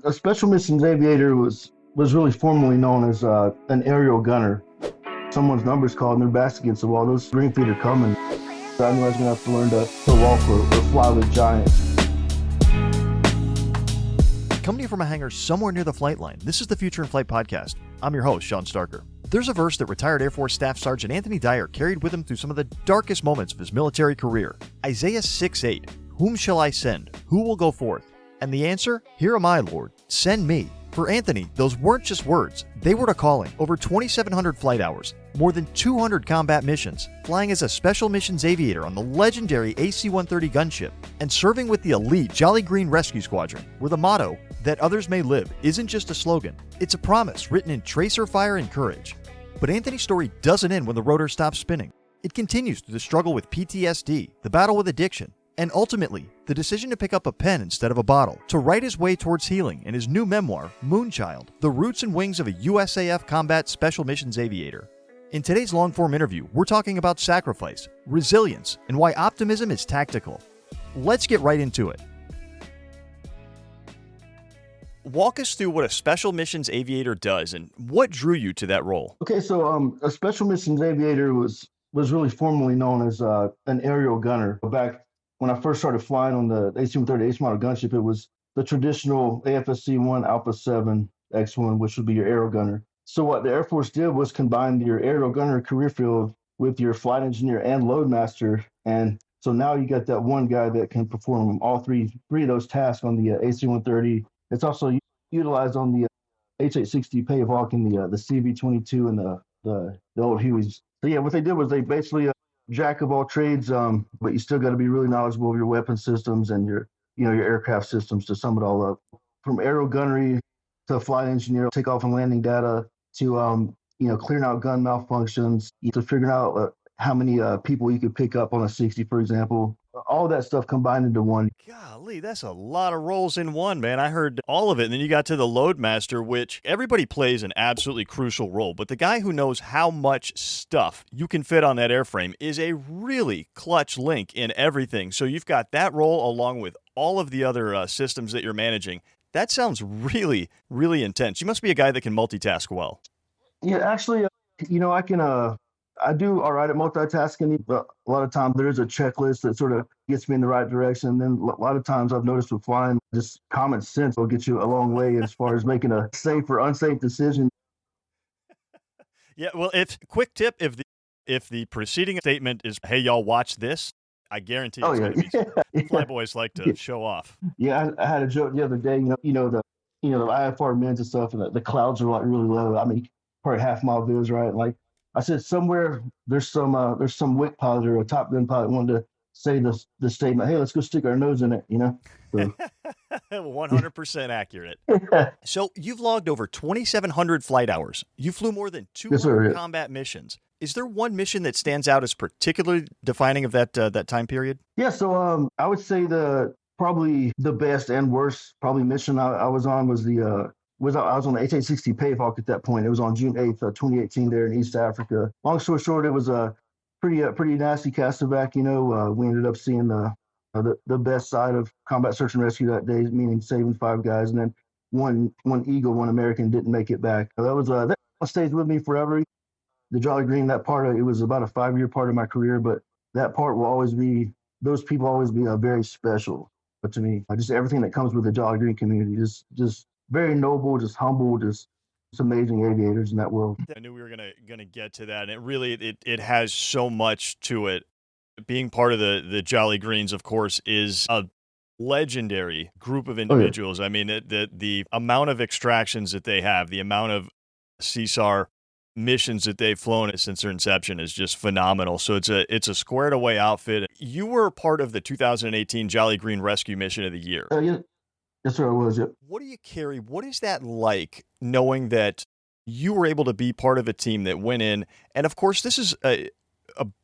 A Special Missions Aviator was really formerly known as an aerial gunner. Someone's number's called and they're back against the wall. Those green feet are coming. So I knew I was going to have to learn to walk or fly with giants. Coming to you from a hangar somewhere near the flight line, this is the Future in Flight podcast. I'm your host, Shawn Staerker. There's a verse that retired Air Force Staff Sergeant Anthony Dyer carried with him through some of the darkest moments of his military career. Isaiah 6:8, "Whom shall I send? Who will go forth?" And the answer, "Here am I, Lord. Send me." For Anthony, those weren't just words. They were a calling. Over 2,700 flight hours, more than 200 combat missions, flying as a Special Missions Aviator on the legendary AC-130 gunship, and serving with the elite Jolly Green Rescue Squadron, where the motto, "That others may live," isn't just a slogan. It's a promise written in tracer fire and courage. But Anthony's story doesn't end when the rotor stops spinning. It continues through the struggle with PTSD, the battle with addiction, and ultimately, the decision to pick up a pen instead of a bottle, to write his way towards healing in his new memoir, Moonchild, The Roots and Wings of a USAF Combat Special Missions Aviator. In today's long-form interview, we're talking about sacrifice, resilience, and why optimism is tactical. Let's get right into it. Walk us through what a Special Missions Aviator does and what drew you to that role. Okay, so a Special Missions Aviator was really formerly known as an aerial gunner. Back when I first started flying on the AC-130 H model gunship, it was the traditional AFSC-1 Alpha 7 X1, which would be your aerial gunner. So what the Air Force did was combine your aerial gunner career field with your flight engineer and loadmaster. And so now you got that one guy that can perform all three of those tasks on the AC-130. It's also utilized on the H-860 Payhawk and the CV-22 and the old Hueys. So yeah, what they did was they basically jack of all trades, but you still got to be really knowledgeable of your weapon systems and your aircraft systems to sum it all up. From aerial gunnery to flight engineer, takeoff and landing data to clearing out gun malfunctions, to figuring out how many people you could pick up on a 60, for example. All that stuff combined into one. Golly, that's a lot of roles in one, man. I heard all of it. And then you got to the loadmaster, which everybody plays an absolutely crucial role. But the guy who knows how much stuff you can fit on that airframe is a really clutch link in everything. So you've got that role along with all of the other systems that you're managing. That sounds really, really intense. You must be a guy that can multitask well. Yeah, actually, I do all right at multitasking, but a lot of times there is a checklist that sort of gets me in the right direction. And then a lot of times I've noticed with flying, just common sense will get you a long way as far as making a safe or unsafe decision. Yeah, well, quick tip, if the preceding statement is, "Hey, y'all, watch this," I guarantee it's going to be flyboys like to show off. Yeah, I had a joke the other day. The IFR men's and stuff, and the clouds are like really low. I mean, probably half-mile views, right? Like I said, somewhere there's some WIC pilot or a Top Gun pilot wanted to say the statement, "Hey, let's go stick our nose in it," So. 100% accurate. So you've logged over 2,700 flight hours. You flew more than 200 combat missions. Is there one mission that stands out as particularly defining of that time period? Yeah, so I would say probably the best and worst mission I was on was I was on the H-860 Payhawk at that point. It was on June 8th, 2018 there in East Africa. Long story short, it was a pretty nasty castaback. We ended up seeing the best side of combat search and rescue that day, meaning saving 5 guys, and then one Eagle, one American didn't make it back. That stays with me forever. The Jolly Green, that part of it was about a 5-year part of my career, but that part will always be, those people always be very special. But to me, just everything that comes with the Jolly Green community, just very noble, just humble, just amazing aviators in that world. I knew we were gonna get to that, and it really it has so much to it. Being part of the Jolly Greens, of course, is a legendary group of individuals. Oh, yeah. I mean, the amount of extractions that they have, the amount of CSAR missions that they've flown since their inception is just phenomenal. So it's a squared away outfit. You were part of the 2018 Jolly Green Rescue Mission of the Year. Yeah. Yes, sir, I was. Yep. What do you carry? What is that like, knowing that you were able to be part of a team that went in? And of course, this is a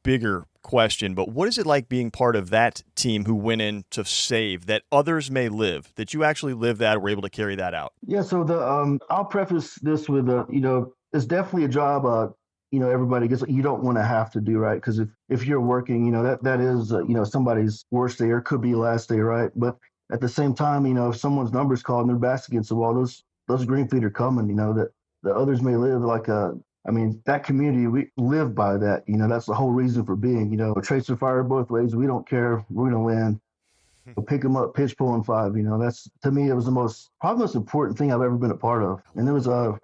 bigger question, but what is it like being part of that team who went in to save that others may live, that you actually lived that, were able to carry that out? Yeah. So I'll preface this with it's definitely a job. Everybody gets, you don't want to have to do, right? Because if you're working, that is somebody's worst day or could be last day, right? But at the same time, if someone's number's called and their back's against the wall, those green feet are coming. That the others may live like that community, we live by that. That's the whole reason for being. A tracer fire both ways. We don't care. We're gonna win. We'll pick them up, pitch, pull, and five. That's, to me, it was probably the most important thing I've ever been a part of. And it was it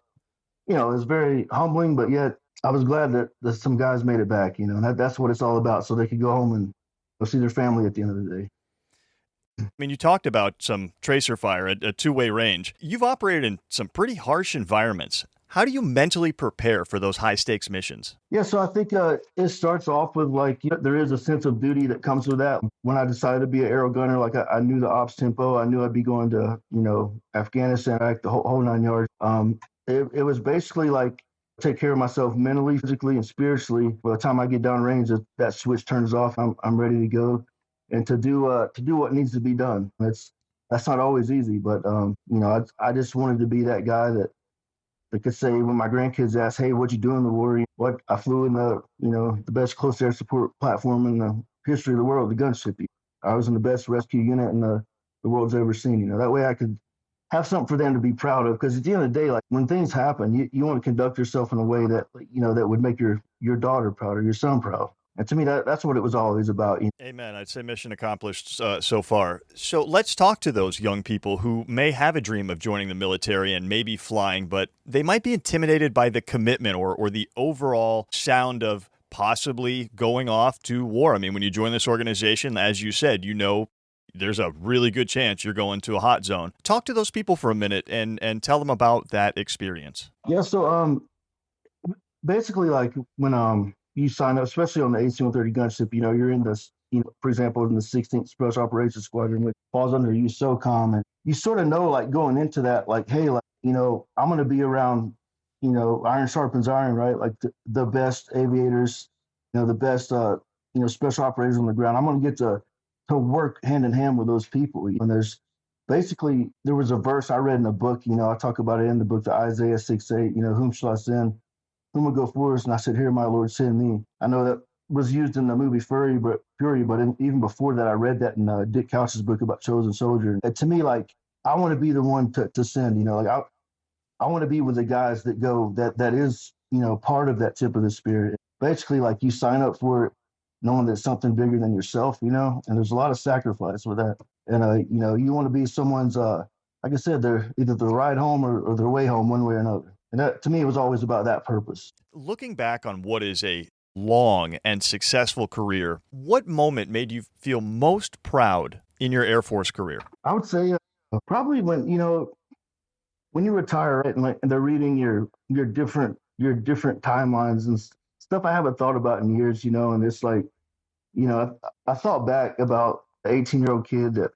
was very humbling, but yet I was glad that some guys made it back. And that's what it's all about, so they could go home and go see their family at the end of the day. I mean, you talked about some tracer fire at a two-way range. You've operated in some pretty harsh environments. How do you mentally prepare for those high-stakes missions? Yeah, so I think it starts off with there is a sense of duty that comes with that. When I decided to be an aero gunner, I knew the ops tempo. I knew I'd be going to Afghanistan, the whole 9 yards. It was basically take care of myself mentally, physically, and spiritually. By the time I get down range, that switch turns off. I'm ready to go, and to do what needs to be done. That's not always easy, but I just wanted to be that guy that could say when my grandkids ask, "Hey, what you doing in the war?" What I flew in the best close air support platform in the history of the world, the gunship. I was in the best rescue unit in the world's ever seen. That way I could have something for them to be proud of. Because at the end of the day, when things happen, you want to conduct yourself in a way that that would make your daughter proud or your son proud. And to me, that's what it was always about. Amen. I'd say mission accomplished so far. So let's talk to those young people who may have a dream of joining the military and maybe flying, but they might be intimidated by the commitment or the overall sound of possibly going off to war. I mean, when you join this organization, as you said, there's a really good chance you're going to a hot zone. Talk to those people for a minute and tell them about that experience. Yeah. So basically, when you sign up, especially on the AC-130 gunship, you're in this, for example, in the 16th Special Operations Squadron, which falls under USOCOM, and you sort of know, going into that, hey, I'm going to be around, iron sharpens iron, right? The best aviators, the best, special operators on the ground. I'm going to get to work hand in hand with those people. And there was a verse I read in a book, I talk about it in the book, the Isaiah 6:8, whom shall I send? Whom will go for us? And I said, here, my Lord, send me. I know that was used in the movie Fury, but even before that, I read that in Dick Couch's book about Chosen Soldier. And to me, I want to be the one to send, I want to be with the guys that go, that is, part of that tip of the spirit. Basically, you sign up for it, knowing that it's something bigger than yourself, and there's a lot of sacrifice with that. And, you want to be someone's, like I said, they're either the ride home or their way home, one way or another. And that, to me, it was always about that purpose. Looking back on what is a long and successful career, what moment made you feel most proud in your Air Force career? I would say probably when you retire, right, and they're reading your different timelines and stuff I haven't thought about in years, and it's I thought back about the 18-year-old kid that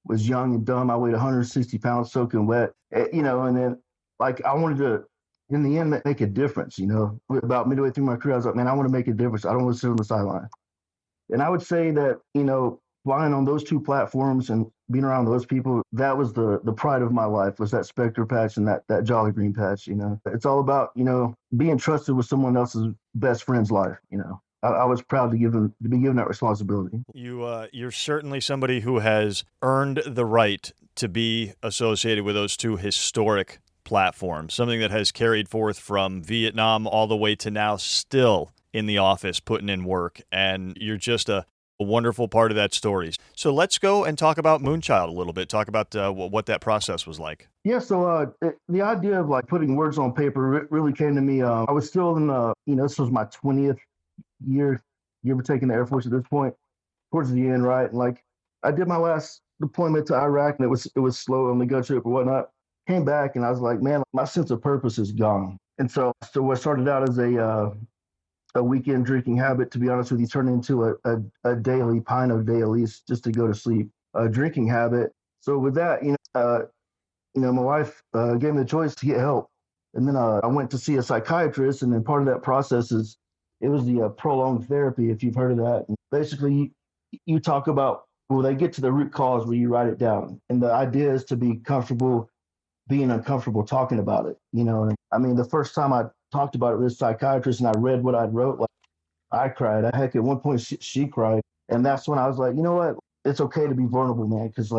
was young and dumb. I weighed 160 pounds soaking wet, and then I wanted to, in the end, make a difference. About midway through my career, I was like, man, I want to make a difference. I don't want to sit on the sideline. And I would say that, flying on those two platforms and being around those people, that was the pride of my life, was that Spectre patch and that Jolly Green patch. It's all about, being trusted with someone else's best friend's life. I was proud to be given that responsibility. You're certainly somebody who has earned the right to be associated with those two historic platforms, something that has carried forth from Vietnam all the way to now, still in the office putting in work, and you're just a wonderful part of that story. So let's go and talk about Moonchild a little bit. Talk about what that process was like. Yeah, so the idea of putting words on paper really came to me. I was still in this was my 20th year of taking the Air Force at this point, towards the end, right? And I did my last deployment to Iraq, and it was slow on the gunship or whatnot. Came back and I was like, man, my sense of purpose is gone. And so what started out as a weekend drinking habit, to be honest with you, turned into a daily pint a day at least, just to go to sleep, a drinking habit. So with that, my wife gave me the choice to get help. And then I went to see a psychiatrist, and then part of that process is it was the prolonged therapy, if you've heard of that. And basically, you talk about, they get to the root cause where you write it down. And the idea is to be comfortable being uncomfortable talking about it. And I mean, the first time I talked about it with a psychiatrist and I read what I'd wrote, I cried. Heck, at one point she cried. And that's when I was like, you know what? It's okay to be vulnerable, man. Because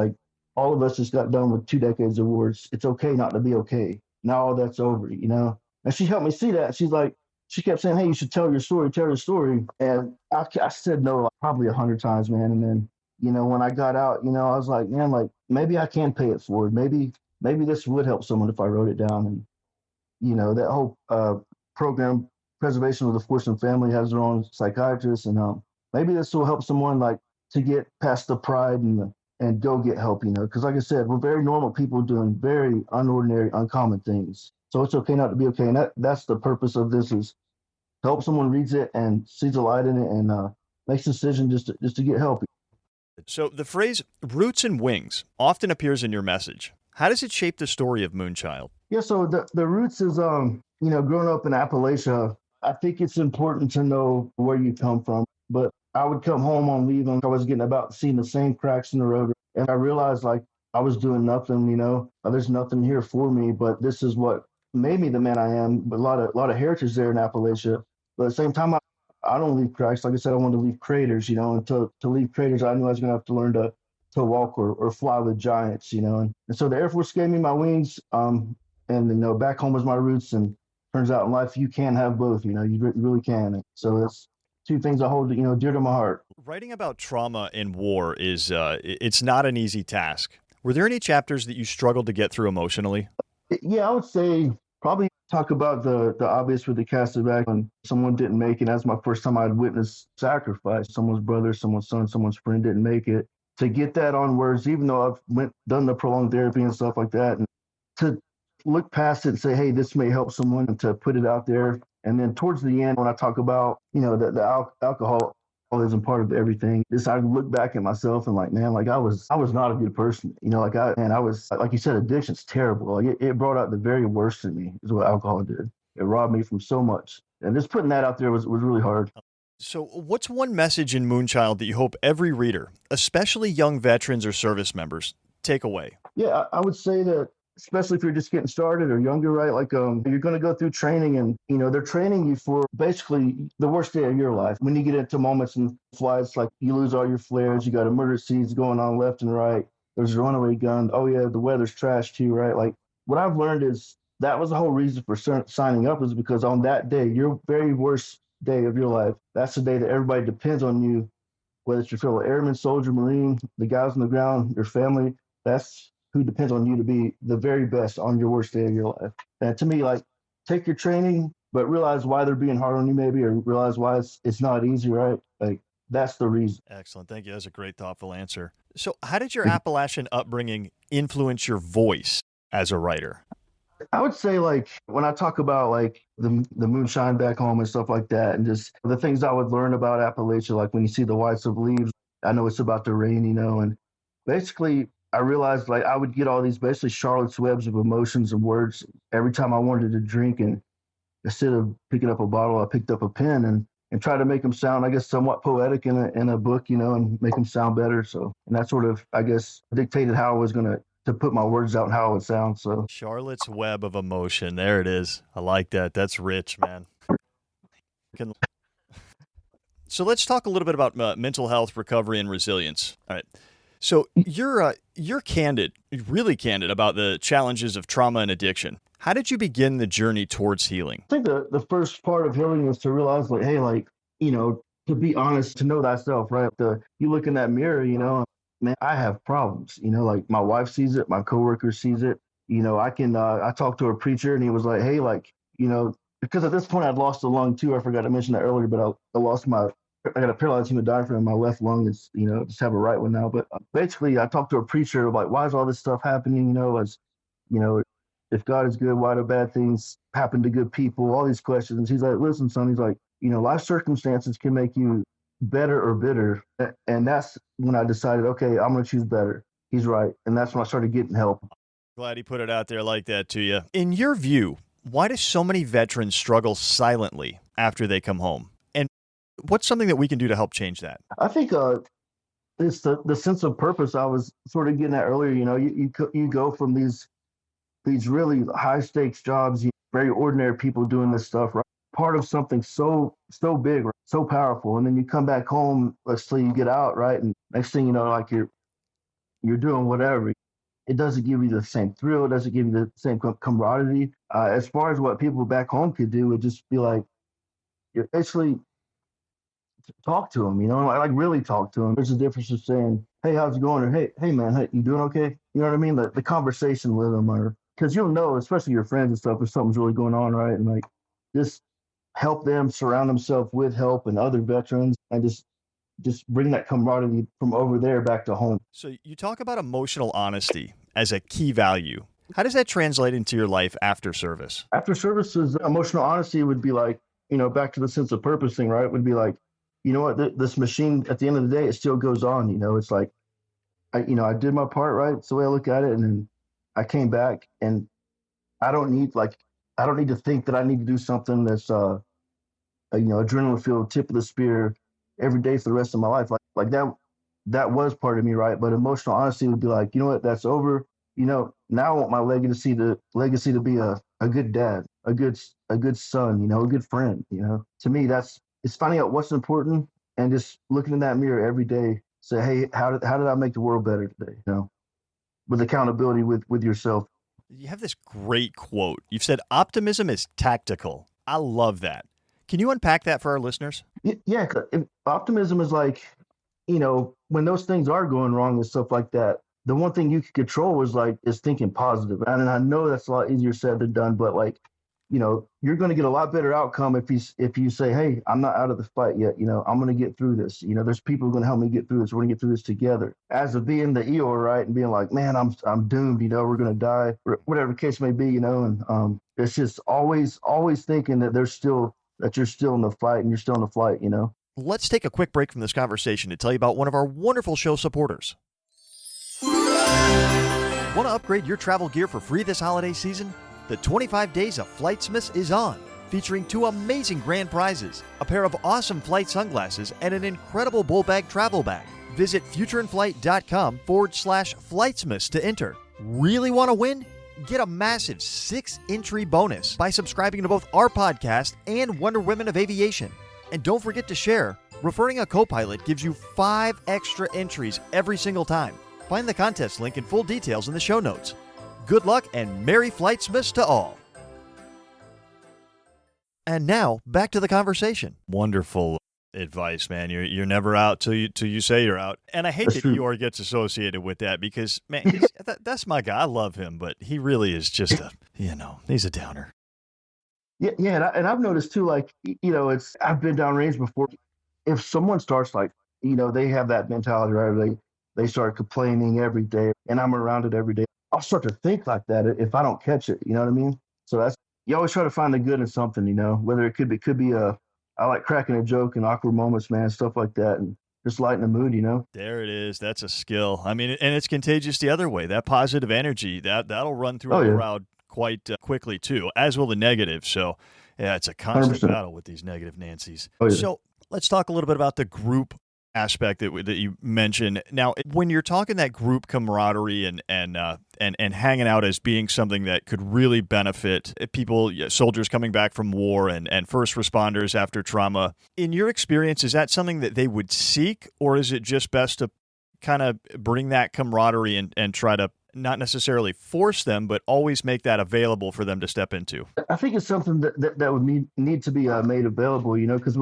all of us just got done with 2 decades of wars. It's okay not to be okay. Now all that's over, you know? And she helped me see that. She's like, she kept saying, hey, you should tell your story. And I said no like, probably 100 times, man. And then, you know, when I got out, you know, I was like, man, like maybe I can pay it forward. Maybe this would help someone if I wrote it down. And, you know, that whole program, Preservation of the Force and Family, has their own psychiatrist. And maybe this will help someone like to get past the pride and go get help, you know, because like I said, we're very normal people doing very unordinary, uncommon things. So it's okay not to be okay. And that's the purpose of this is to help someone reads it and sees a light in it and makes a decision just to get help. So the phrase roots and wings often appears in your message. How does it shape the story of Moonchild? Yeah, so the roots is you know, growing up in Appalachia, I think it's important to know where you come from. But I would come home on leave and I was getting about seeing the same cracks in the road. And I realized like I was doing nothing, you know, there's nothing here for me, but this is what made me the man I am. But a lot of heritage there in Appalachia. But at the same time, I don't leave cracks. Like I said, I wanted to leave craters, you know, and to leave craters, I knew I was gonna have to learn to walk or fly with giants, you know. And so the Air Force gave me my wings, and you know, back home was my roots. And turns out in life you can have both, you know, you really can. And so it's two things I hold, you know, dear to my heart. Writing about trauma in war is it's not an easy task. Were there any chapters that you struggled to get through emotionally? Yeah, I would say probably talk about the obvious with the casted back when someone didn't make it. That's my first time I'd witnessed sacrifice. Someone's brother, someone's son, someone's friend didn't make it. To get that on words, even though I've done the prolonged therapy and stuff like that, and to look past it and say, hey, this may help someone, and to put it out there. And then towards the end, when I talk about, you know, the alcohol isn't part of everything. This I look back at myself and like, man, like I was not a good person. You know, I was like you said, addiction's terrible. Like it brought out the very worst in me is what alcohol did. It robbed me from so much. And just putting that out there was really hard. So, what's one message in Moonchild that you hope every reader, especially young veterans or service members, take away? Yeah, I would say that especially if you're just getting started or younger, right? Like you're going to go through training and, you know, they're training you for basically the worst day of your life. When you get into moments in flights, like you lose all your flares, you got emergencies going on left and right. There's a runaway gun. Oh yeah, the weather's trash too, right? Like what I've learned is that was the whole reason for signing up is because on that day, your very worst day of your life, that's the day that everybody depends on you, whether it's your fellow airman, soldier, Marine, the guys on the ground, your family. That's who depends on you to be the very best on your worst day of your life. And to me, like, take your training, but realize why they're being hard on you, maybe, or realize why it's not easy, right? Like, that's the reason. Excellent. Thank you. That's a great, thoughtful answer. So, how did your Appalachian upbringing influence your voice as a writer? I would say, like, when I talk about, like, the moonshine back home and stuff like that, and just the things I would learn about Appalachia, like when you see the whites of leaves, I know it's about to rain, you know, and basically, I realized like I would get all these basically Charlotte's webs of emotions and words every time I wanted to drink. And instead of picking up a bottle, I picked up a pen and try to make them sound, I guess, somewhat poetic in a book, you know, and make them sound better. So, and that sort of, I guess, dictated how I was going to put my words out and how it would sound. So, Charlotte's Web of Emotion. There it is. I like that. That's rich, man. So let's talk a little bit about mental health, recovery, and resilience. All right. So you're candid, really candid about the challenges of trauma and addiction. How did you begin the journey towards healing? I think the first part of healing was to realize, like, hey, like, you know, to be honest, to know thyself, right? You look in that mirror, you know, man, I have problems. You know, like my wife sees it, my coworker sees it. You know, I talked to a preacher and he was like, hey, like, you know, because at this point I'd lost a lung too. I forgot to mention that earlier, but I got a paralyzed human diaphragm in my left lung. It's, you know, just have a right one now. But basically, I talked to a preacher like, why is all this stuff happening? You know, you know, if God is good, why do bad things happen to good people? All these questions. He's like, listen, son. He's like, you know, life circumstances can make you better or bitter. And that's when I decided, okay, I'm going to choose better. He's right. And that's when I started getting help. Glad he put it out there like that to you. In your view, why do so many veterans struggle silently after they come home? What's something that we can do to help change that? I think it's the sense of purpose I was sort of getting at earlier. You know, you go from these really high stakes jobs, very ordinary people doing this stuff, right? Part of something so big, right? So powerful, and then you come back home. Let's say you get out, right, and next thing you know, like you're doing whatever. it doesn't give you the same thrill. It doesn't give you the same camaraderie. As far as what people back home could do, would just be like, you basically talk to them, like really talk to them. There's a difference of saying, "Hey, how's it going?" or hey man, hey, you doing okay?" You know what I mean? The conversation with them, or because you'll know, especially your friends and stuff, if something's really going on, right? And like, just help them surround themselves with help and other veterans, and just bring that camaraderie from over there back to home. So you talk about emotional honesty as a key value. How does that translate into your life after service? After services, emotional honesty would be like, back to the sense of purpose thing, right? Would be like, you know what, this machine at the end of the day, it still goes on. It's like, I did my part, right? It's the way I look at it. And then I came back, and I don't need like, I don't need to think that I need to do something that's, adrenaline filled, tip of the spear every day for the rest of my life. Like that was part of me, right? But emotional honesty would be like, you know what, that's over. Now I want my legacy to be a good dad, a good son, a good friend. To me, it's finding out what's important and just looking in that mirror every day. Say, hey, how did I make the world better today? With accountability with yourself. You have this great quote. You've said optimism is tactical. I love that. Can you unpack that for our listeners? Yeah, optimism is like, when those things are going wrong and stuff like that, the one thing you can control is thinking positive. And I know that's a lot easier said than done, but like, you're going to get a lot better outcome if you say, hey, I'm not out of the fight yet. I'm going to get through this. There's people going to help me get through this. We're going to get through this together. As of being the Eeyore, right, and being like, man, I'm doomed. We're going to die, whatever the case may be. And it's just always thinking that you're still in the fight and you're still in the flight. Let's take a quick break from this conversation to tell you about one of our wonderful show supporters. Want to upgrade your travel gear for free this holiday season? The 25 Days of Flightsmiths is on, featuring 2 amazing grand prizes, a pair of awesome flight sunglasses, and an incredible bull bag travel bag. Visit futureinflight.com/flightsmiths to enter. Really want to win? Get a massive 6-entry bonus by subscribing to both our podcast and Wonder Women of Aviation. And don't forget to share. Referring a co-pilot gives you 5 extra entries every single time. Find the contest link and full details in the show notes. Good luck and Merry Flightsmiths to all. And now, back to the conversation. Wonderful advice, man. You're never out till you say you're out. And I hate that Eeyore gets associated with that because, man, that's my guy. I love him, but he really is just he's a downer. Yeah, and I've noticed too, like, I've been downrange before. If someone starts like, they have that mentality, right? They start complaining every day, and I'm around it every day. I'll start to think like that if I don't catch it. You know what I mean? So you always try to find the good in something. Whether it could be I like cracking a joke in awkward moments, man, stuff like that, and just lighten the mood. There it is. That's a skill. I mean, and it's contagious the other way. That positive energy that'll run through a crowd quite quickly too, as will the negative. So yeah, it's a constant 100%. battle with these negative Nancy's. Oh, yeah. So let's talk a little bit about the group aspect that you mentioned. Now, when you're talking that group camaraderie and hanging out as being something that could really benefit people, soldiers coming back from war and first responders after trauma, in your experience, is that something that they would seek, or is it just best to kind of bring that camaraderie and try to not necessarily force them, but always make that available for them to step into? I think it's something that would need to be made available, because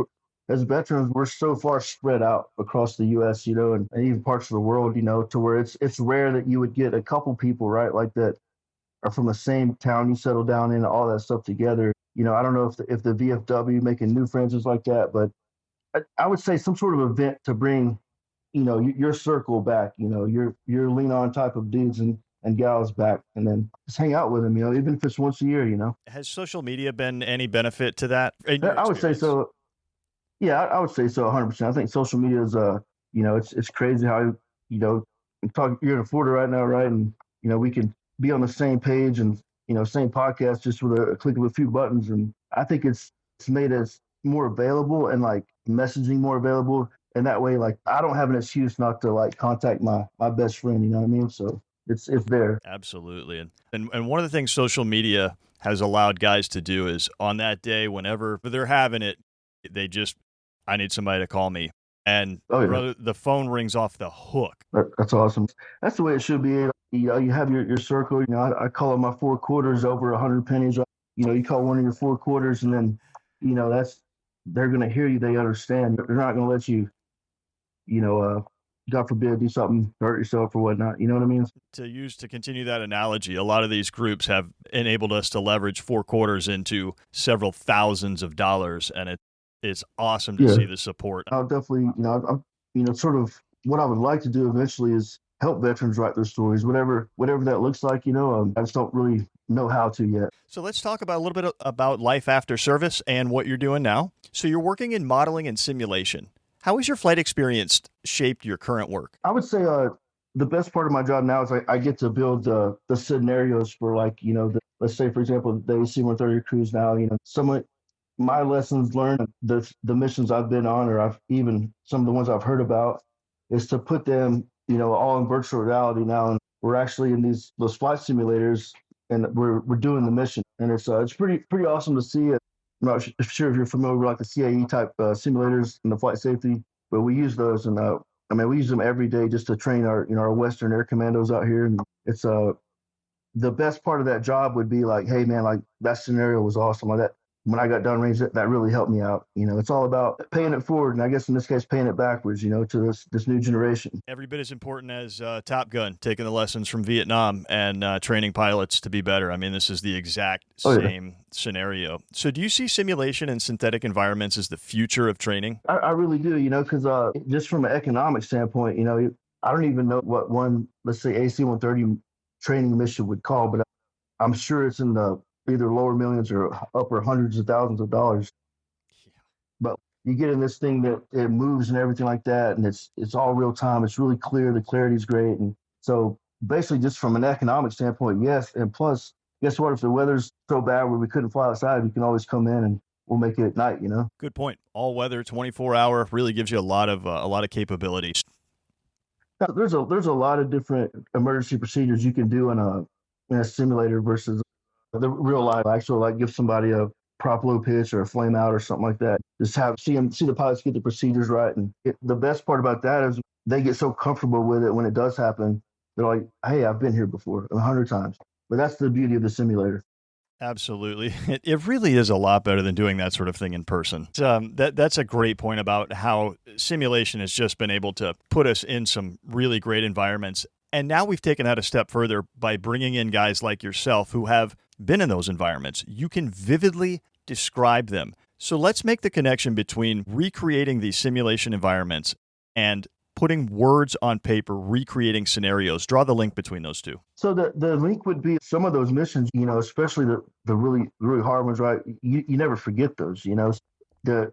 as veterans, we're so far spread out across the U.S., and even parts of the world, to where it's rare that you would get a couple people, right, like that are from the same town you settle down in, all that stuff together. I don't know if the VFW making new friends is like that, but I would say some sort of event to bring, your circle back, your lean on type of dudes and gals back, and then just hang out with them, even if it's once a year. Has social media been any benefit to that? I would say so. Yeah, I would say so 100%. I think social media is, it's crazy how, you're in Florida right now, right? And, we can be on the same page and, same podcast just with a click of a few buttons. And I think it's made us more available and like messaging more available. And that way, like, I don't have an excuse not to like contact my best friend, you know what I mean? So it's there. Absolutely. And one of the things social media has allowed guys to do is on that day, whenever they're having it, I need somebody to call me. And brother, the phone rings off the hook. That's awesome. That's the way it should be. You have your circle. I call it my four quarters over 100 pennies. You call one of your four quarters, and then, that's they're gonna hear you. They understand. They're not gonna let you, you know, uh, God forbid, do something, hurt yourself or whatnot. You know what I mean? To continue that analogy, a lot of these groups have enabled us to leverage four quarters into several thousands of dollars, and it's awesome to Yeah, see the support. I'll definitely, sort of what I would like to do eventually is help veterans write their stories, whatever that looks like. I just don't really know how to yet. So let's talk about a little bit about life after service and what you're doing now. So you're working in modeling and simulation. How has your flight experience shaped your current work? I would say the best part of my job now is I get to build the scenarios for, like, let's say, for example, the AC-130 crews now. Some of my lessons learned, the missions I've been on, or I've even some of the ones I've heard about, is to put them, all in virtual reality now, and we're actually in those flight simulators, and we're doing the mission, and it's pretty awesome to see it. I'm not sure if you're familiar with like the CAE type simulators in the flight safety, but we use those, and we use them every day just to train our Western Air Commandos out here, and it's the best part of that job would be like, hey man, like that scenario was awesome. Like that, when I got done range, that really helped me out. It's all about paying it forward, and I guess in this case, paying it backwards. To this new generation. Every bit as important as Top Gun, taking the lessons from Vietnam and training pilots to be better. I mean, this is the exact same scenario. So do you see simulation and synthetic environments as the future of training? I really do, because just from an economic standpoint, I don't even know what one, let's say, AC-130 training mission would call, but I'm sure it's in the either lower millions or upper hundreds of thousands of dollars. But you get in this thing that it moves and everything like that, and it's all real time. It's really clear. The clarity's great, and so basically, just from an economic standpoint, yes. And plus, guess what? If the weather's so bad where we couldn't fly outside, you can always come in and we'll make it at night. Good point. All weather, 24-hour, really gives you a lot of capabilities. Now, there's a lot of different emergency procedures you can do in a simulator versus the real life. Actual, like, give somebody a prop low pitch or a flame out or something like that. Just see the pilots get the procedures right, and the best part about that is they get so comfortable with it when it does happen. They're like, "Hey, I've been here before 100 times." But that's the beauty of the simulator. Absolutely. It really is a lot better than doing that sort of thing in person. That's a great point about how simulation has just been able to put us in some really great environments. And now we've taken that a step further by bringing in guys like yourself who have been in those environments. You can vividly describe them. So let's make the connection between recreating these simulation environments and putting words on paper, recreating scenarios. Draw the link between those two. So the link would be some of those missions, especially the really, really hard ones, right? You never forget those. The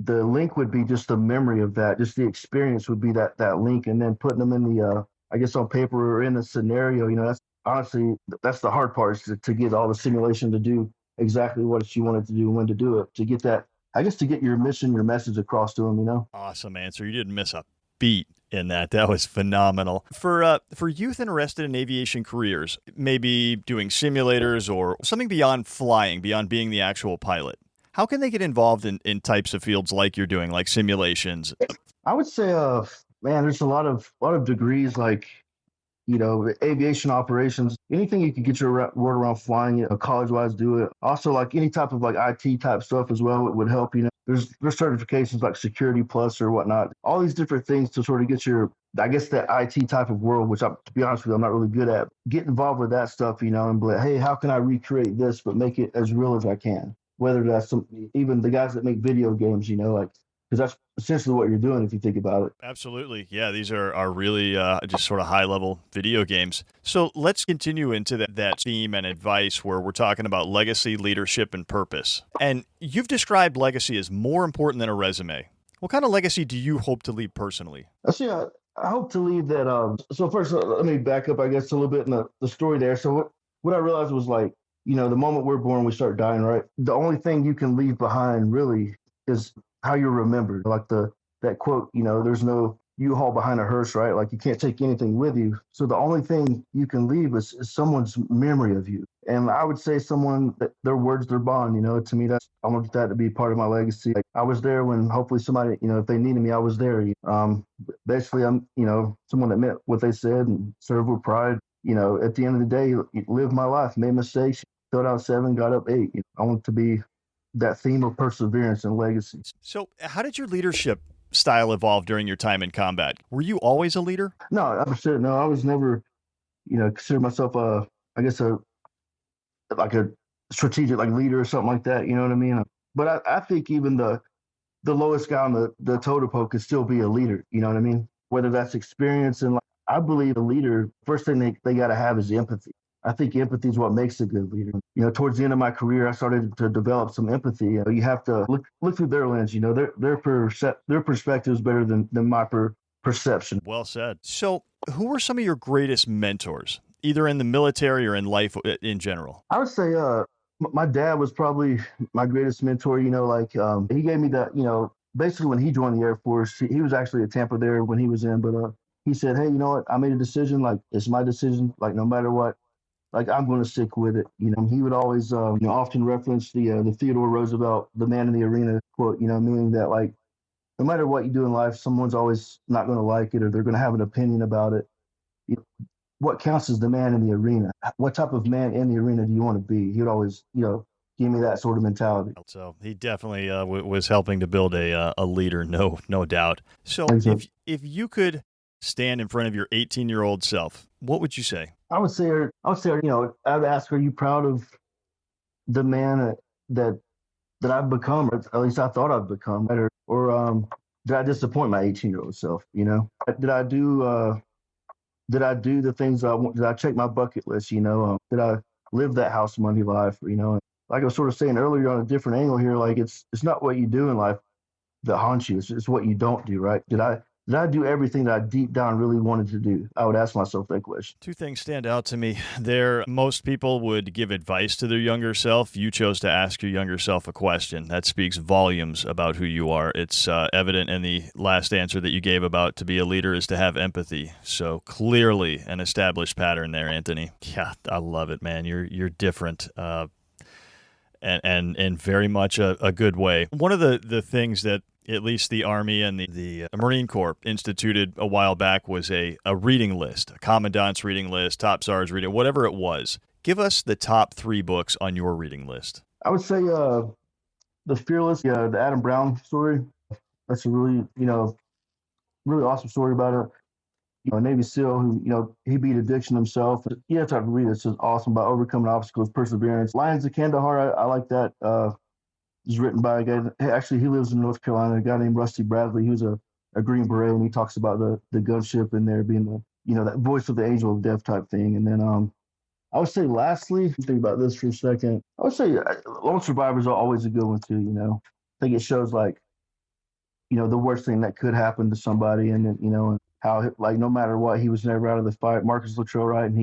link would be just the memory of that, just the experience would be that link, and then putting them in the I guess on paper or in a scenario. That's honestly, that's the hard part, is to get all the simulation to do exactly what you wanted to do and when to do it, to get that, I guess, to get your mission, your message across to them. Awesome answer. You didn't miss a beat in that. That was phenomenal. For youth interested in aviation careers, maybe doing simulators or something beyond flying, beyond being the actual pilot, how can they get involved in types of fields like you're doing, like simulations? I would say, man, there's a lot of degrees, like, aviation operations, anything you can get your word around flying, college-wise, do it. Also, like any type of like IT type stuff as well, it would help. There's certifications like Security Plus or whatnot. All these different things to sort of get your, I guess, that IT type of world, which, to be honest with you, I'm not really good at. Get involved with that stuff, and be like, hey, how can I recreate this but make it as real as I can? Whether that's even the guys that make video games, like, because that's essentially what you're doing if you think about it. Absolutely. Yeah, these are really just sort of high-level video games. So let's continue into that theme and advice where we're talking about legacy, leadership, and purpose. And you've described legacy as more important than a resume. What kind of legacy do you hope to leave personally? See, I hope to leave that. So first, let me back up, I guess, a little bit in the story there. So what I realized was, like, the moment we're born, we start dying, right? The only thing you can leave behind really is how you're remembered. Like that quote, there's no U-Haul behind a hearse, right? Like, you can't take anything with you. So the only thing you can leave is someone's memory of you. And I would say someone that their words, their bond. To me, I want that to be part of my legacy. Like, I was there when hopefully somebody, if they needed me, I was there. Basically, I'm, someone that meant what they said and served with pride. at the end of the day, live my life, made mistakes, filled out 7, got up 8. I want to be that theme of perseverance and legacy. So, how did your leadership style evolve during your time in combat? Were you always a leader? No, I was never, consider myself I guess like a strategic like leader or something like that. You know what I mean? But I think even the lowest guy on the totem pole could still be a leader. You know what I mean? Whether that's experience and like, I believe a leader, first thing they got to have is empathy. I think empathy is what makes a good leader. Towards the end of my career, I started to develop some empathy. You have to look through their lens. Their perspective is better than my perception. Well said. So, who were some of your greatest mentors, either in the military or in life in general? I would say my dad was probably my greatest mentor. He gave me that. Basically when he joined the Air Force, he was actually at Tampa there when he was in, but he said, "Hey, you know what? I made a decision. Like it's my decision. Like no matter what, like I'm going to stick with it." He would always, often reference the Theodore Roosevelt, "The man in the arena" quote. Meaning that like no matter what you do in life, someone's always not going to like it or they're going to have an opinion about it. What counts is the man in the arena. What type of man in the arena do you want to be? He would always, give me that sort of mentality. So he definitely was helping to build a leader, no doubt. So if you could stand in front of your 18-year-old self, what would you say? I'd ask, are you proud of the man that I've become, or at least I thought I've become, or did I disappoint my 18-year-old self? Did I do the things I want? Did I check my bucket list? Did I live that house money life? Like I was sort of saying earlier on a different angle here, like it's not what you do in life that haunts you. It's what you don't do, right? Did I do everything that I deep down really wanted to do? I would ask myself that question. Two things stand out to me there. Most people would give advice to their younger self. You chose to ask your younger self a question. That speaks volumes about who you are. It's evident in the last answer that you gave about to be a leader is to have empathy. So clearly an established pattern there, Anthony. Yeah, I love it, man. You're different. And in very much a good way. One of the things that at least the Army and the Marine Corps instituted a while back was a reading list, a commandant's reading list, top SAR's reading, whatever it was. Give us the top 3 books on your reading list. I would say The Fearless, the Adam Brown story. That's a really, really awesome story about a Navy SEAL who, he beat addiction himself. You have to read it. It's just awesome about overcoming obstacles, perseverance. Lions of Kandahar, I like that. It's written by a guy. Actually, he lives in North Carolina. A guy named Rusty Bradley. He was a Green Beret, and he talks about the gunship and there being that voice of the angel of death type thing. And then I would say, lastly, think about this for a second. I would say Lone Survivors are always a good one too. I think it shows like the worst thing that could happen to somebody, and then how like no matter what, he was never out of the fight. Marcus Luttrell, right, and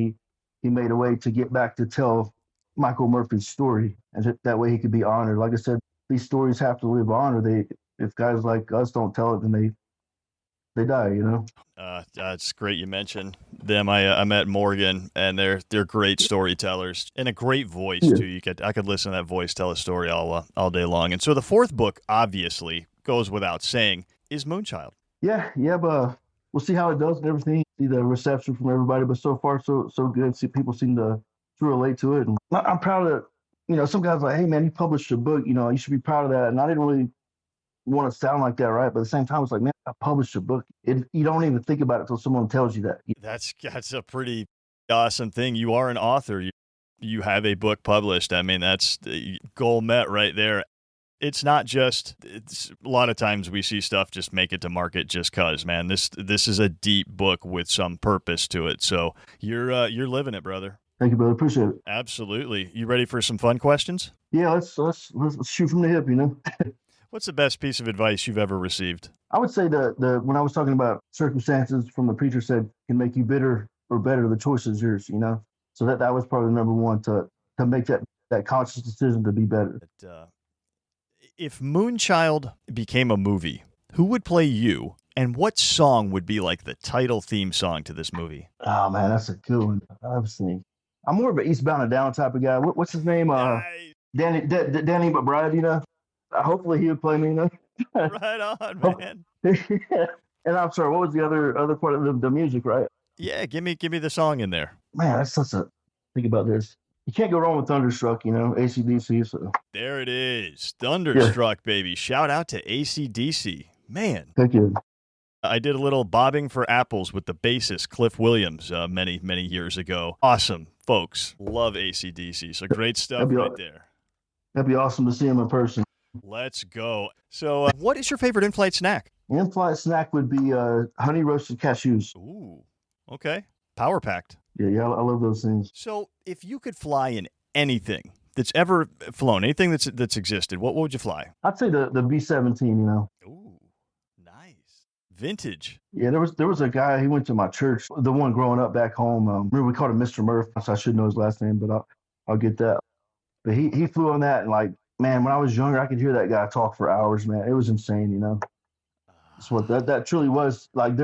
he made a way to get back to tell Michael Murphy's story, and that way he could be honored. Like I said, these stories have to live on, or if guys like us don't tell it, then they die. It's great you mentioned them. I met Morgan, and they're great storytellers and a great voice too. I could listen to that voice tell a story all day long. And so the 4th book, obviously, goes without saying, is Moonchild. Yeah, but we'll see how it does and everything. See the reception from everybody, but so far so good. See, people seem to relate to it, and I'm proud of it. Some guys are like, hey man, you published a book, you should be proud of that. And I didn't really want to sound like that, right? But at the same time, it's like, man, I published a book. You don't even think about it until someone tells you that. That's a pretty awesome thing. You are an author. You have a book published. I mean, that's the goal met right there. It's not just. A lot of times we see stuff just make it to market just cause. Man, this is a deep book with some purpose to it. So you're living it, brother. Thank you, brother. Appreciate it. Absolutely. You ready for some fun questions? Yeah, let's shoot from the hip. What's the best piece of advice you've ever received? I would say the when I was talking about circumstances from the preacher said can make you bitter or better, the choice is yours. So that was probably number one to make that conscious decision to be better. If Moonchild became a movie, who would play you, and what song would be like the title theme song to this movie? Oh man, that's a good one. Obviously, I'm more of an Eastbound and Down type of guy. What's his name? Danny McBride. Hopefully he would play me. Right on, man. And I'm sorry, what was the other part of the music, right? Yeah, give me the song in there. man, that's such a think about this. You can't go wrong with Thunderstruck, AC/DC. So There it is. yeah, Thunderstruck, baby. Shout out to AC/DC. Man, thank you. I did a little bobbing for apples with the bassist Cliff Williams many, many years ago. Awesome, folks. Love AC/DC. So great stuff That'd be right there. that'd be awesome to see him in person. Let's go. So what is your favorite in-flight snack? In-flight snack would be honey roasted cashews. Ooh, okay. Power-packed. Yeah, I love those things. So if you could fly in anything that's ever flown, anything that's existed, what would you fly? I'd say the B-17. Ooh, nice. Vintage. Yeah, there was a guy. He went to my church, the one growing up back home. Remember we called him Mr. Murph, so I should know his last name, but I'll get that. But he flew on that, and like, man, when I was younger, I could hear that guy talk for hours. Man, it was insane. That's what that truly was like.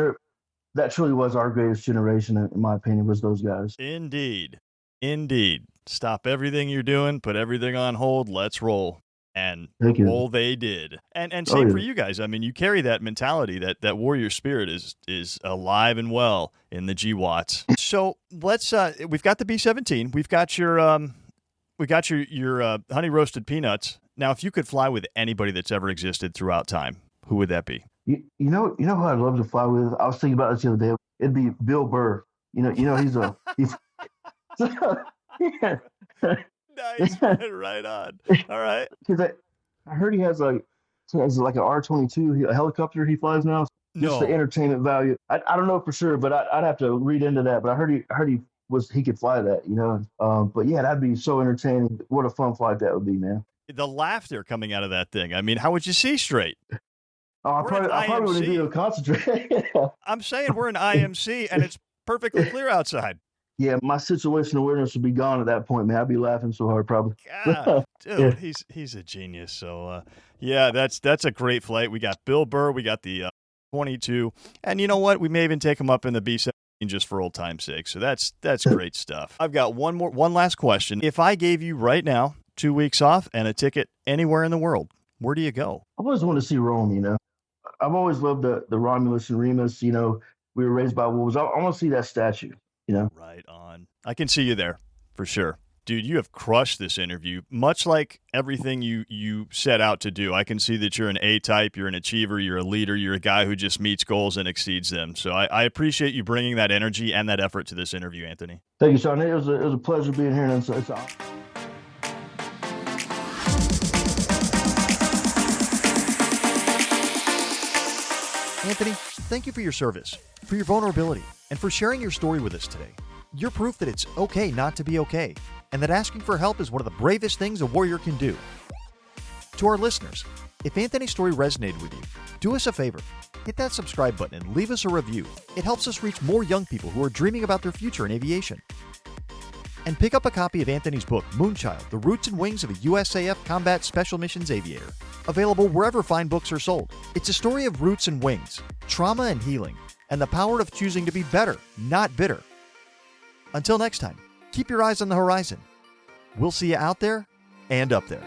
That truly was our greatest generation, in my opinion, was those guys. Indeed. Stop everything you're doing, put everything on hold, let's roll. And roll they did. And same for you guys. I mean, you carry that mentality, that warrior spirit is alive and well in the GWATs. So let's we've got the B-17, we've got your honey roasted peanuts. Now, if you could fly with anybody that's ever existed throughout time, who would that be? You know who I'd love to fly with? I was thinking about this the other day. It'd be Bill Burr. He's yeah. Nice, right on. All right. Because I heard he has like an R-22, a helicopter he flies now. Just the entertainment value. I don't know for sure, but I'd have to read into that. But I heard he could fly that. But yeah, that'd be so entertaining. What a fun flight that would be, man. The laughter coming out of that thing. I mean, how would you see straight? Oh, I probably wouldn't be able to concentrate. I'm saying we're in IMC and it's perfectly clear outside. Yeah, my situational awareness would be gone at that point, man. I'd be laughing so hard, probably. God, dude, he's a genius. So, yeah, that's a great flight. We got Bill Burr, we got the 22, and you know what? We may even take him up in the B-17 just for old time's sake. So that's great stuff. I've got one last question. If I gave you right now 2 weeks off and a ticket anywhere in the world, where do you go? I've always wanted to see Rome. I've always loved the Romulus and Remus. We were raised by wolves. I want to see that statue. Right on. I can see you there for sure. Dude, you have crushed this interview. Much like everything you set out to do. I can see that you're an A-type, you're an achiever, you're a leader, you're a guy who just meets goals and exceeds them. So I appreciate you bringing that energy and that effort to this interview, Anthony. Thank you, Shawn. It was a pleasure being here. And it's Anthony, thank you for your service, for your vulnerability, and for sharing your story with us today. You're proof that it's okay not to be okay, and that asking for help is one of the bravest things a warrior can do. To our listeners, if Anthony's story resonated with you, do us a favor. Hit that subscribe button and leave us a review. It helps us reach more young people who are dreaming about their future in aviation. And pick up a copy of Anthony's book, Moonchild, The Roots and Wings of a USAF Combat Special Missions Aviator. Available wherever fine books are sold. It's a story of roots and wings, trauma and healing, and the power of choosing to be better, not bitter. Until next time, keep your eyes on the horizon. We'll see you out there and up there.